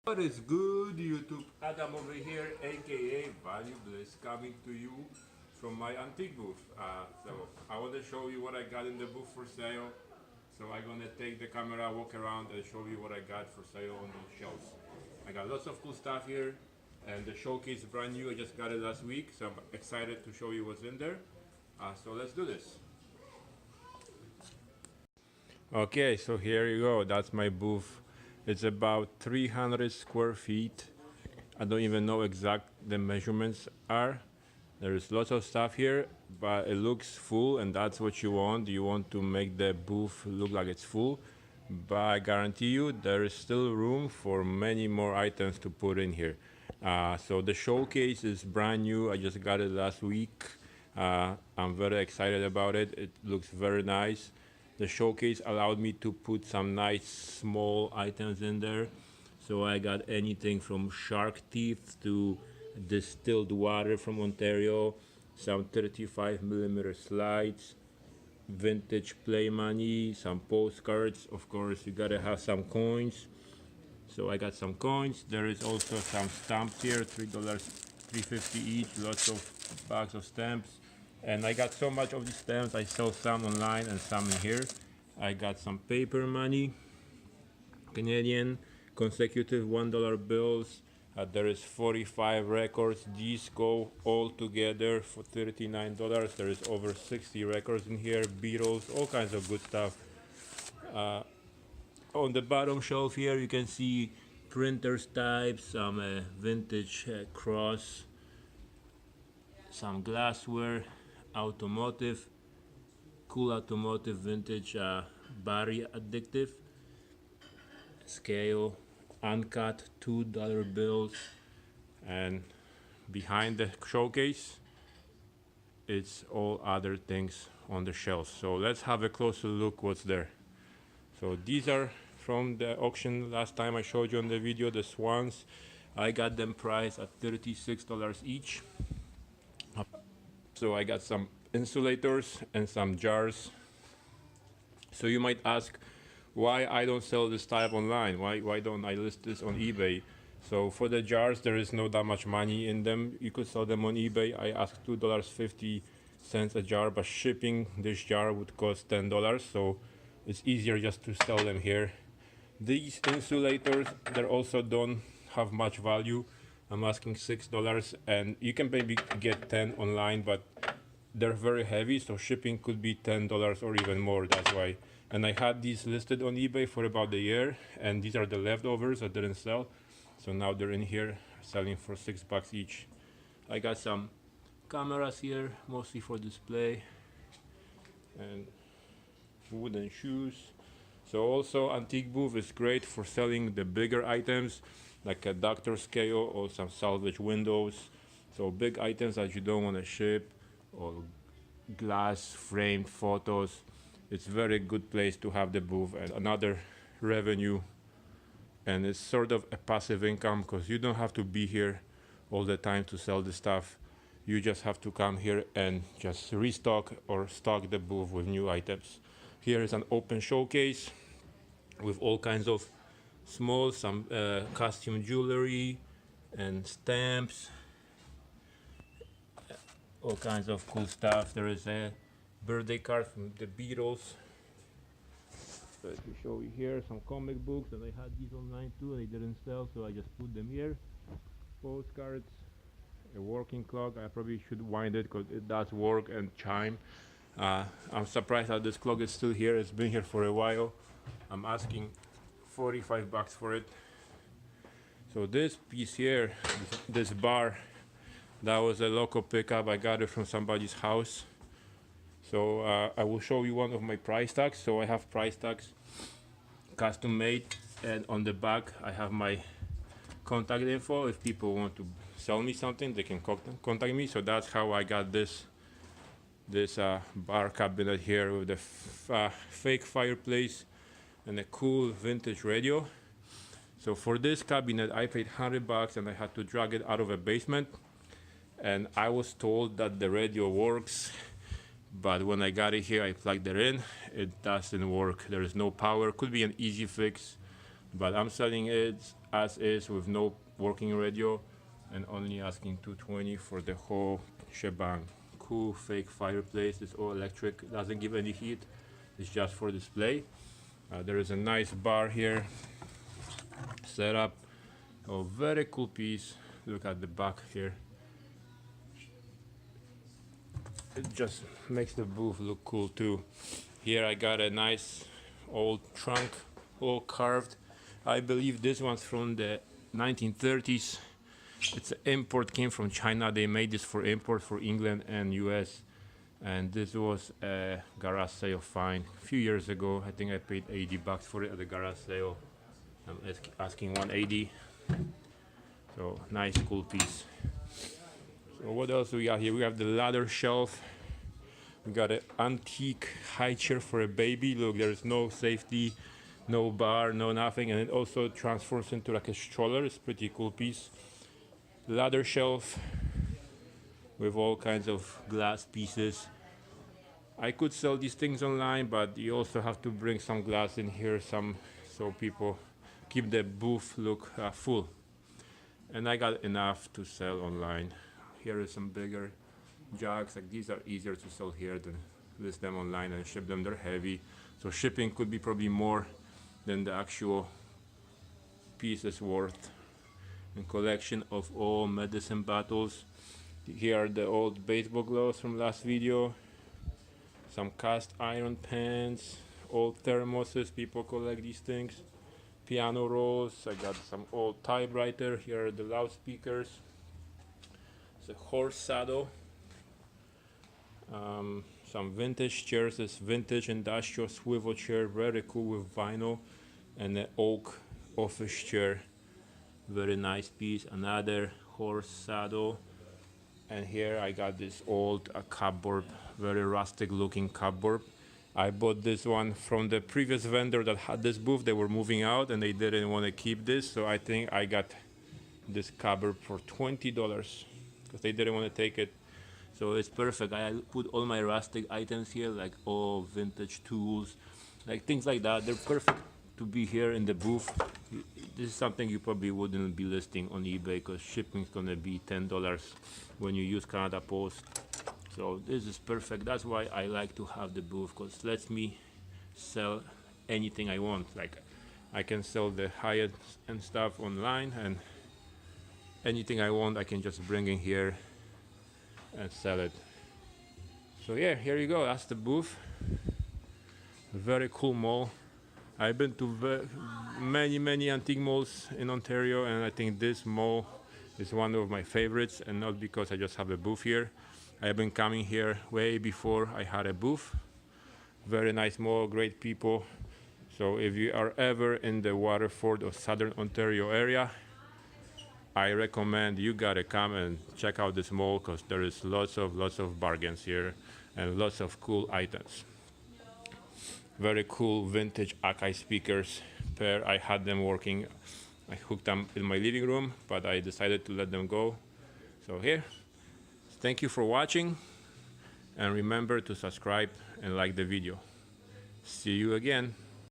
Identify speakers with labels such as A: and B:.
A: What is good, YouTube? Adam over here, aka Value Bliss, coming to you from my antique booth. So I want to show you what I got in the booth for sale. So I'm gonna take the camera, walk around, and show you what I got for sale on those shelves. I got lots of cool stuff here, and the showcase is brand new. I just got it last week, so I'm excited to show you what's in there. So let's do this. Okay, so here you go. That's my booth. It's about 300 square feet. I don't even know exact the measurements are. There is lots of stuff here, but it looks full, and that's what you want. You want to make the booth look like it's full, but I guarantee you there is still room for many more items to put in here. So the showcase is brand new. I just got it last week. I'm very excited about it. It looks very nice. The showcase allowed me to put some nice small items in there. So I got anything from shark teeth to distilled water from Ontario, some 35mm slides, vintage play money, some postcards. Of course, you gotta have some coins. So I got some coins. There is also some stamps here, $3, $3.50 each, lots of bags of stamps. And I got so much of these stamps, I sell some online and some in here. I got some paper money, Canadian, consecutive $1 bills. There is 45 records. These go all together for $39. There is over 60 records in here, Beatles, all kinds of good stuff. On the bottom shelf here, you can see printers types, some vintage cross, some glassware, automotive, cool automotive vintage Barry addictive, scale, uncut $2 bills, and behind the showcase it's all other things on the shelves. So let's have a closer look what's there. So these are from the auction last time I showed you on the video, the swans. I got them priced at $36 each. So I got some insulators and some jars. So you might ask why I don't sell this type online, why don't I list this on eBay. So for the jars, there is no that much money in them. You could sell them on eBay. I asked $2.50 a jar, but shipping this jar would cost $10, so it's easier just to sell them here. These insulators, they also don't have much value. I'm asking $6, and you can maybe get 10 online, but they're very heavy, so shipping could be $10 or even more. That's why. And I had these listed on eBay for about a year, and these are the leftovers that didn't sell. So now they're in here selling for $6 each. I got some cameras here, mostly for display, and wooden shoes. So also antique booth is great for selling the bigger items, like a doctor scale or some salvage windows. So big items that you don't want to ship, or glass framed photos. It's very good place to have the booth and another revenue, and it's sort of a passive income because you don't have to be here all the time to sell the stuff. You just have to come here and just restock or stock the booth with new items. Here is an open showcase with all kinds of small, some costume jewelry and stamps, all kinds of cool stuff. There is a birthday card from the Beatles. So to show you here some comic books, and I had these online too, and they didn't sell, so I just put them here. Postcards, a working clock. I probably should wind it because it does work and chime. I'm surprised that this clock is still here. It's been here for a while. I'm asking $45 for it. So this piece here, this bar, that was a local pickup. I got it from somebody's house. So I will show you one of my price tags. So I have price tags custom made, and on the back I have my contact info. If people want to sell me something, they can contact me. So that's how I got this bar cabinet here with a fake fireplace and a cool vintage radio. So for this cabinet I paid $100, and I had to drag it out of a basement, and I was told that the radio works, but when I got it here, I plugged it in, it doesn't work. There is no power. Could be an easy fix, but I'm selling it as is with no working radio, and only asking 220 for the whole shebang. Cool fake fireplace. It's all electric, doesn't give any heat, it's just for display. There is a nice bar here set up. Oh, very cool piece. Look at the back here. It just makes the booth look cool too. Here I got a nice old trunk, all carved. I believe this one's from the 1930s. It's an import, came from China. They made this for import for England and US. And this was a garage sale find a few years ago. I think I paid 80 bucks for it at the garage sale. I'm asking 180. So nice, cool piece. So what else we got here? We have the ladder shelf. We got an antique high chair for a baby. Look, there's no safety, no bar, no nothing, and it also transforms into like a stroller. It's a pretty cool piece. Ladder shelf with all kinds of glass pieces. I could sell these things online, but you also have to bring some glass in here, so people keep the booth look full. And I got enough to sell online. Here is some bigger jugs. Like these are easier to sell here than list them online and ship them. They're heavy, so shipping could be probably more than the actual piece is worth. And collection of all medicine bottles. Here are the old baseball gloves from last video. Some cast iron pans, old thermoses. People collect these things. Piano rolls. I got some old typewriter. Here are the loudspeakers. It's a horse saddle. Some vintage chairs. This vintage industrial swivel chair, very cool with vinyl, and an oak office chair, very nice piece. Another horse saddle, and here I got this old cupboard, very rustic looking cupboard. I bought this one from the previous vendor that had this booth. They were moving out and they didn't want to keep this, so I think I got this cupboard for $20 because they didn't want to take it. So it's perfect. I put all my rustic items here, like all vintage tools, like things like that. They're perfect to be here in the booth. This is something you probably wouldn't be listing on eBay because shipping is gonna be $10 when you use Canada Post. So this is perfect. That's why I like to have the booth, because it lets me sell anything I want. Like I can sell the high-end and stuff online, and anything I want I can just bring in here and sell it. So yeah, here you go. That's the booth. Very cool mall. I've been to many antique malls in Ontario, and I think this mall is one of my favorites, and not because I just have a booth here. I've been coming here way before I had a booth. Very nice mall, great people. So if you are ever in the Waterford or Southern Ontario area, I recommend you gotta come and check out this mall, because there is lots of bargains here and lots of cool items. Very cool vintage Akai speakers pair. I had them working. I hooked them in my living room, but I decided to let them go. So here, thank you for watching, and remember to subscribe and like the video. See you again.